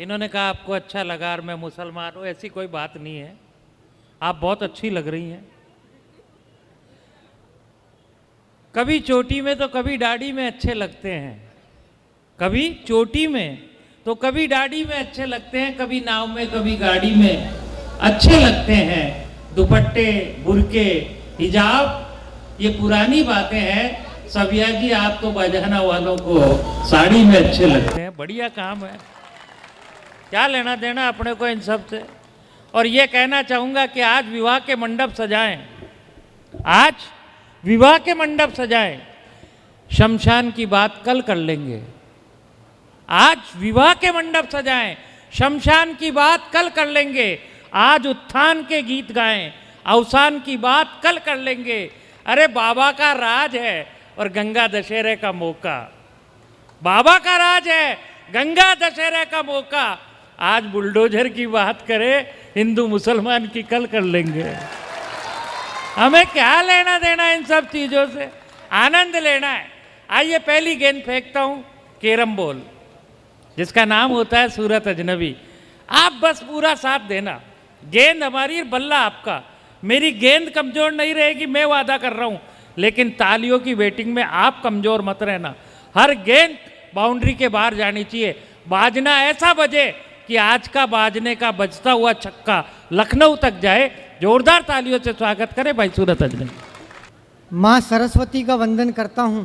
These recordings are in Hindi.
इन्होंने कहा आपको अच्छा लगा और मैं मुसलमान हूं, ऐसी कोई बात नहीं है। आप बहुत अच्छी लग रही हैं। कभी चोटी में तो कभी दाढ़ी में अच्छे लगते हैं, कभी चोटी में तो कभी दाढ़ी में अच्छे लगते हैं, कभी नाव में कभी गाड़ी में अच्छे लगते हैं। दुपट्टे, बुरके, हिजाब, ये पुरानी बातें हैं। सबिया जी आप तो बजाना वालों को साड़ी में अच्छे लगते हैं। बढ़िया काम है, क्या लेना देना अपने को इन सब से। और ये कहना चाहूँगा कि आज विवाह के मंडप सजाएं, आज विवाह के मंडप सजाएं। शमशान की बात कल कर लेंगे। आज विवाह के मंडप सजाएं, शमशान की बात कल कर लेंगे। आज उत्थान के गीत गाएं, अवसान की बात कल कर लेंगे। अरे बाबा का राज है और गंगा दशहरे का मौका, बाबा का राज है, गंगा दशहरे का मौका। आज बुलडोजर की बात करें, हिंदू मुसलमान की कल कर लेंगे। हमें क्या लेना देना इन सब चीजों से, आनंद लेना है। आइए पहली गेंद फेंकता हूं, कैरम बोल, जिसका नाम होता है सूरत अजनबी। आप बस पूरा साथ देना, गेंद हमारी, बल्ला आपका। मेरी गेंद कमजोर नहीं रहेगी, मैं वादा कर रहा हूं, लेकिन तालियों की वेटिंग में आप कमजोर मत रहना। हर गेंद बाउंड्री के बाहर जानी चाहिए। बाजना ऐसा बजे कि आज का बाजने का बजता हुआ छक्का लखनऊ तक जाए। जोरदार तालियों से स्वागत करें भाई सूरत अजनबी। माँ सरस्वती का वंदन करता हूँ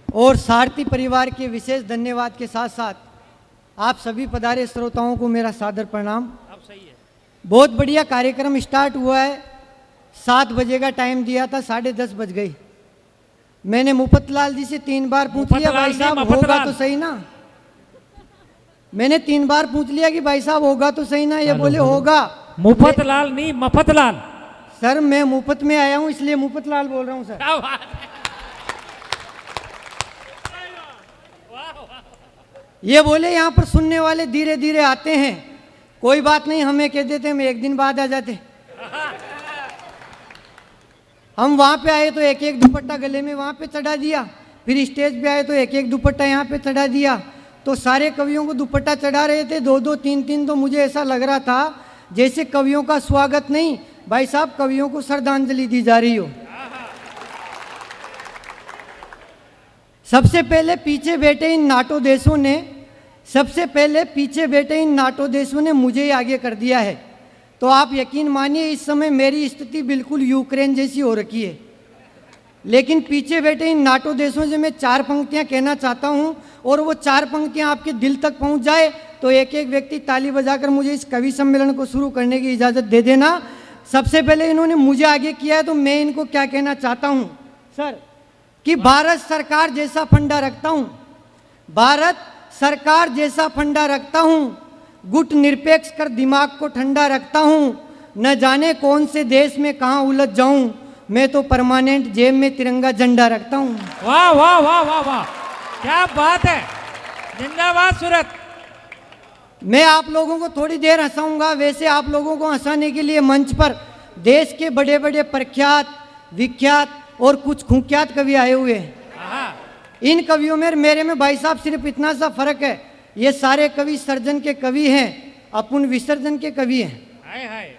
और सारथी परिवार के विशेष धन्यवाद के साथ साथ आप सभी पधारे श्रोताओं को मेरा सादर प्रणाम। अब सही है, बहुत बढ़िया कार्यक्रम स्टार्ट हुआ है। 7 बजे का टाइम दिया था, 10:30 बज गई। मैंने मुफतलाल जी से 3 बार पूछ लिया, भाई साहब होगा तो सही ना। मैंने 3 बार पूछ लिया कि भाई साहब होगा तो सही ना। ये बोले होगा। मुफतलाल नहीं, मफतलाल। सर मैं मुफ्त में आया हूँ इसलिए मुफतलाल बोल रहा हूँ सर। क्या बात है? ये बोले यहाँ पर सुनने वाले धीरे धीरे आते हैं, कोई बात नहीं, हमें कह देते हम 1 दिन बाद आ जाते। हम वहाँ पे आए तो एक एक दुपट्टा गले में वहाँ पे चढ़ा दिया, फिर स्टेज पे आए तो एक एक दुपट्टा यहाँ पे चढ़ा दिया। तो सारे कवियों को दुपट्टा चढ़ा रहे थे, 2-2 3-3। तो मुझे ऐसा लग रहा था जैसे कवियों का स्वागत नहीं, भाई साहब कवियों को श्रद्धांजलि दी जा रही हो। सबसे पहले पीछे बैठे इन नाटो देशों ने, सबसे पहले पीछे बैठे इन नाटो देशों ने मुझे ही आगे कर दिया है। तो आप यकीन मानिए इस समय मेरी स्थिति बिल्कुल यूक्रेन जैसी हो रखी है। लेकिन पीछे बैठे इन नाटो देशों से मैं 4 पंक्तियां कहना चाहता हूं, और वो 4 पंक्तियां आपके दिल तक पहुंच जाए तो एक एक व्यक्ति ताली बजाकर मुझे इस कवि सम्मेलन को शुरू करने की इजाज़त दे देना। सबसे पहले इन्होंने मुझे आगे किया है तो मैं इनको क्या कहना चाहता हूँ सर, कि भारत सरकार जैसा फंडा रखता हूँ, भारत सरकार जैसा फंडा रखता हूँ, गुट निरपेक्ष कर दिमाग को ठंडा रखता हूँ, न जाने कौन से देश में कहाँ उलझ जाऊँ, मैं तो परमानेंट जेब में तिरंगा झंडा रखता हूँ। वाह वाह वाह वाह वाह, क्या बात है, जिंदाबाद सूरत। मैं आप लोगों को थोड़ी देर हंसाऊंगा। वैसे आप लोगों को हंसाने के लिए मंच पर देश के बड़े बड़े प्रख्यात, विख्यात और कुछ खुख्यात कवि आए हुए हैं। इन कवियों में मेरे में भाई साहब सिर्फ इतना सा फर्क है, ये सारे कवि सर्जन के कवि हैं, अपन विसर्जन के कवि हैं। हाय हाय।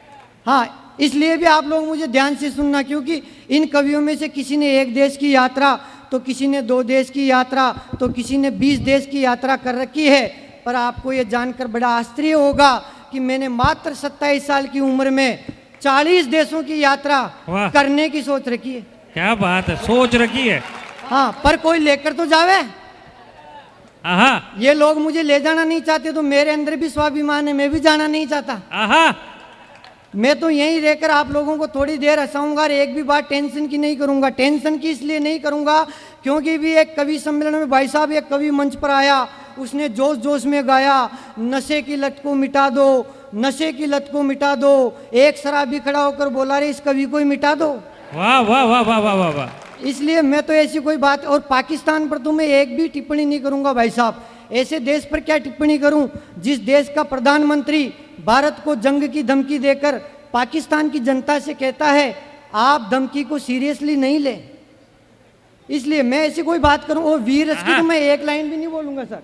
हाँ, इसलिए भी आप लोग मुझे ध्यान से सुनना, क्योंकि इन कवियों में से किसी ने 1 देश की यात्रा, तो किसी ने 2 देश की यात्रा, तो किसी ने 20 देश की यात्रा कर रखी है। पर आपको ये जानकर बड़ा आश्चर्य होगा कि मैंने मात्र 27 साल की उम्र में 40 देशों की यात्रा करने की सोच रखी है। क्या बात है, सोच रखी है। हाँ, पर कोई लेकर तो जावे। ये लोग मुझे ले जाना नहीं चाहते तो मेरे अंदर भी स्वाभिमान है, मैं भी जाना नहीं चाहता। मैं तो यहीं रहकर आप लोगों को थोड़ी देर हंसाऊंगा और एक भी बात टेंशन की नहीं करूंगा। टेंशन की इसलिए नहीं करूंगा क्योंकि भी एक कवि सम्मेलन में भाई साहब एक कवि मंच पर आया, उसने जोश जोश में गाया, नशे की लत को मिटा दो, नशे की लत को मिटा दो। एक शराबी खड़ा होकर बोला रे इस कवि को ही मिटा दो। वाह वाह वाह वाह वाह वाह। इसलिए मैं तो ऐसी कोई बात, और पाकिस्तान पर तो मैं एक भी टिप्पणी नहीं करूंगा भाई साहब। ऐसे देश पर क्या टिप्पणी करूं जिस देश का प्रधानमंत्री भारत को जंग की धमकी देकर पाकिस्तान की जनता से कहता है आप धमकी को सीरियसली नहीं ले। इसलिए मैं ऐसी कोई बात करूं, और वीर रस की तो मैं एक लाइन भी नहीं बोलूंगा सर।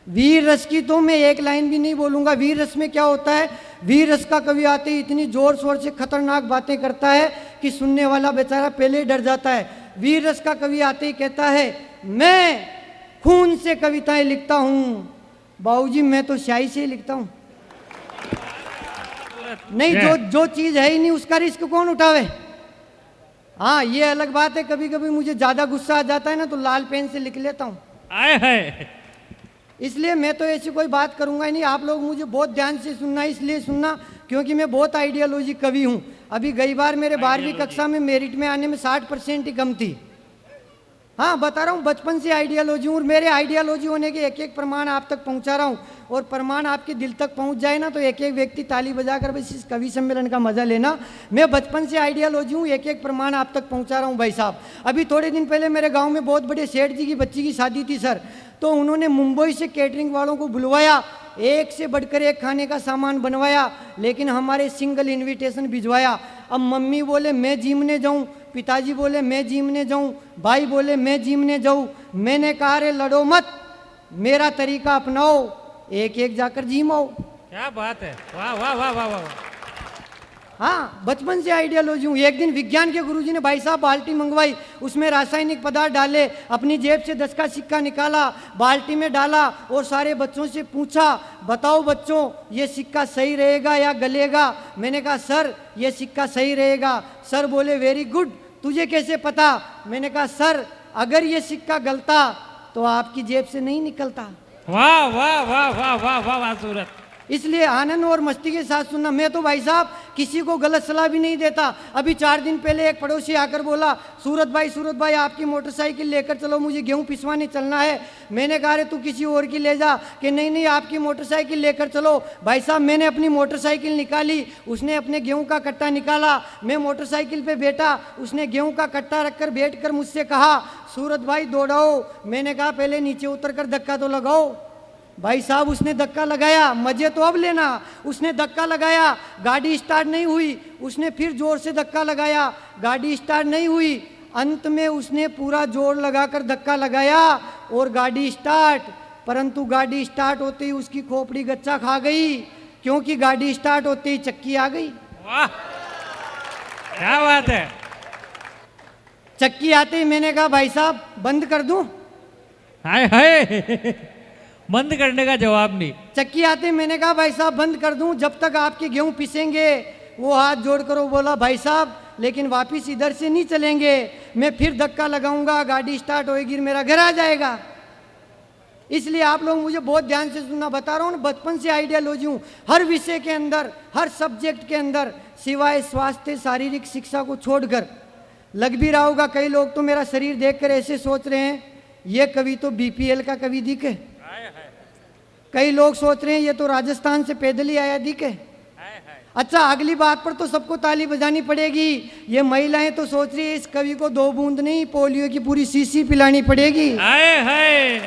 वीर रस की तो मैं एक लाइन भी नहीं बोलूंगा। वीर रस में क्या होता है, वीर रस का कवि आते ही इतनी जोर शोर से खतरनाक बातें करता है कि सुनने वाला बेचारा पहले ही डर जाता है। वीर रस का कवि आते ही कहता है मैं खून से कविताएं लिखता हूं। बाबूजी मैं तो स्याही से ही लिखता हूं। नहीं, जो चीज है ही नहीं उसका रिस्क कौन उठावे। हाँ ये अलग बात है, कभी कभी मुझे ज्यादा गुस्सा आ जाता है ना तो लाल पेन से लिख लेता हूं। आए है इसलिए मैं तो ऐसी कोई बात करूंगा ही नहीं। आप लोग मुझे बहुत ध्यान से सुनना, इसलिए सुनना क्योंकि मैं बहुत आइडियोलॉजी कवि हूं। अभी गई बार मेरे 12वीं कक्षा में मेरिट में आने में 60% ही कम थी। हाँ बता रहा हूँ, बचपन से आइडियोलॉजी हूँ और मेरे आइडियोलॉजी होने के एक एक प्रमाण आप तक पहुँचा रहा हूँ। और प्रमाण आपके दिल तक पहुँच जाए ना तो एक एक व्यक्ति ताली बजाकर बस इस कवि सम्मेलन का मजा लेना। मैं बचपन से आइडियोलॉजी हूँ, एक एक प्रमाण आप तक पहुँचा रहा हूँ भाई साहब। अभी थोड़े दिन पहले मेरे गाँव में बहुत बड़े सेठ जी की बच्ची की शादी थी सर, तो उन्होंने मुंबई से कैटरिंग वालों को बुलवाया, एक से बढ़कर एक खाने का सामान बनवाया, लेकिन हमारे सिंगल इनविटेशन भिजवाया। अब मम्मी बोले मैं जिम ने जाऊँ, पिताजी बोले मैं जिम ने जाऊँ, भाई बोले मैं जिम ने जाऊँ। मैंने कहा रे लड़ो मत, मेरा तरीका अपनाओ, एक एक जाकर जिम आओ। क्या बात है, वाह वाह वाह वाह वाह। हाँ बचपन से आइडियोलॉजी हूँ। एक दिन विज्ञान के गुरुजी ने भाई साहब बाल्टी मंगवाई, उसमें रासायनिक पदार्थ डाले, अपनी जेब से 10 का सिक्का निकाला, बाल्टी में डाला और सारे बच्चों से पूछा बताओ बच्चों ये सिक्का सही रहेगा या गलेगा। मैंने कहा सर ये सिक्का सही रहेगा। सर बोले वेरी गुड, तुझे कैसे पता। मैंने कहा सर अगर ये सिक्का गलता तो आपकी जेब से नहीं निकलता। वाह वाह वाह वाह वाह वाह वाह सूरत। इसलिए आनंद और मस्ती के साथ सुनना। मैं तो भाई साहब किसी को गलत सलाह भी नहीं देता। अभी 4 दिन पहले एक पड़ोसी आकर बोला सूरत भाई आपकी मोटरसाइकिल लेकर चलो, मुझे गेहूं पिसवाने चलना है। मैंने कहा रे तू किसी और की ले जा, कि नहीं नहीं आपकी मोटरसाइकिल लेकर चलो। भाई साहब मैंने अपनी मोटरसाइकिल निकाली, उसने अपने गेहूं का कट्टा निकाला, मैं मोटरसाइकिल पे बैठा, उसने गेहूं का कट्टा रखकर बैठ कर मुझसे कहा सूरत भाई दौड़ाओ। मैंने कहा पहले नीचे उतर कर धक्का तो लगाओ। भाई साहब उसने धक्का लगाया, मजे तो अब लेना। उसने धक्का लगाया, गाड़ी स्टार्ट नहीं हुई। उसने फिर जोर से धक्का लगाया, गाड़ी स्टार्ट नहीं हुई। अंत में उसने पूरा जोर लगाकर धक्का लगाया और गाड़ी स्टार्ट, परंतु गाड़ी स्टार्ट होते ही उसकी खोपड़ी गच्चा खा गई, क्योंकि गाड़ी स्टार्ट होते ही चक्की आ गई। वाह क्या बात है। चक्की आते ही मैंने कहा भाई साहब बंद कर दूं। हाय हाय बंद करने का जवाब नहीं। चक्की आते मैंने कहा भाई साहब बंद कर दूं जब तक आपके गेहूं पिसेंगे। वो हाथ जोड़कर वो बोला भाई साहब लेकिन वापिस इधर से नहीं चलेंगे, मैं फिर धक्का लगाऊंगा, गाड़ी स्टार्ट होएगी, मेरा घर आ जाएगा। इसलिए आप लोग मुझे बहुत ध्यान से सुनना, बता रहा हूँ बचपन से आइडियोलॉजी हूँ हर विषय के अंदर, हर सब्जेक्ट के अंदर, सिवाय स्वास्थ्य शारीरिक शिक्षा को छोड़कर। लग भी रहा होगा कई लोग तो मेरा शरीर देखकर ऐसे सोच रहे हैं ये कवि तो बीपीएल का कवि दिखे। कई लोग सोच रहे हैं ये तो राजस्थान से पैदल ही आया दिखे। अच्छा अगली बात पर तो सबको ताली बजानी पड़ेगी। ये महिलाएं तो सोच रही है इस कवि को 2 बूंद नहीं पोलियो की पूरी शीशी पिलानी पड़ेगी। हाय हाय